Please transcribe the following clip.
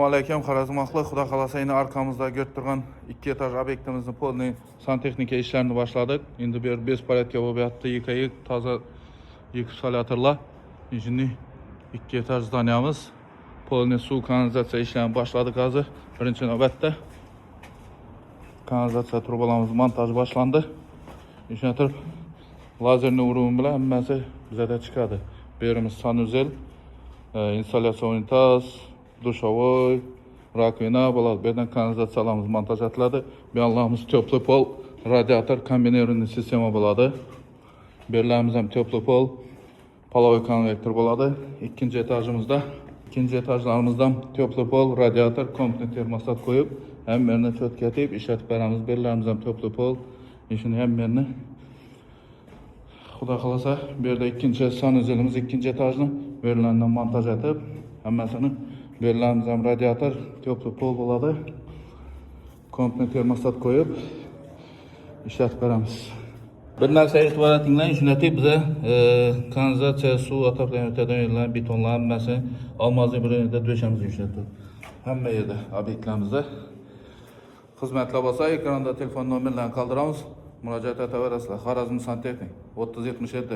Aleyküm, Xorazmaqlı. Xudo xolasa yine arkamızda görüp turgan 2 etaj obyektimizin polni santexnika işlerini başladık. Endi bir 5 paletka bo'lib yotdi, yıkayık, toza yıkışalatırlar. Şimdi 2 etaj zdaniyamiz polni suv kanalizatsiya işlerini başladık hozir. Birinchi navbatda kanalizatsiya trubalarimiz montaj boshlandı. Shuna turib lazerni uruvi bilan hammasi bizada chiqadi. Bu yerimiz sanuzel, installyatsiya unitaz, dushovoy, rakvina bo'ladi. Bu yerdan kanalizatsiyalarimiz montaj etiladi. Bu yoqlarimiz tepli pol, radiator, kombinirованный sistema bo'ladi. Bu yerlarimiz ham tepli pol, polovoy konvektor bo'ladi. Ikkinchi etajlarimizda tepli pol, radiator, komplet termostat qo'yib, hammasini cho'tkatib ishlatib beramiz. Bu yerlarimiz ham tepli pol, ishini hammasini Xudo xolasa bu yerda ikkinchi sanuzelimiz, ikkinchi etajni bu yerlardan montaj etib, hammasini bu yerlarimiz ham radiator, tepli pol bo'ladi. Komplet termostat qo'yib ishlatib beramiz. Bir narsa e'tibor etinglar, shunday biza kanalizatsiya, suv o'taqdan o'tadigan betonlar hammasi olmazli bir yerda döşamiz ishlatdik. Hamma yerda obyektlarimizda. Xizmatlar bo'lsa, ekranda telefon nomerlarini qoldiramiz. Murojaat etaverasizlar. Xorazm Santexnik 3077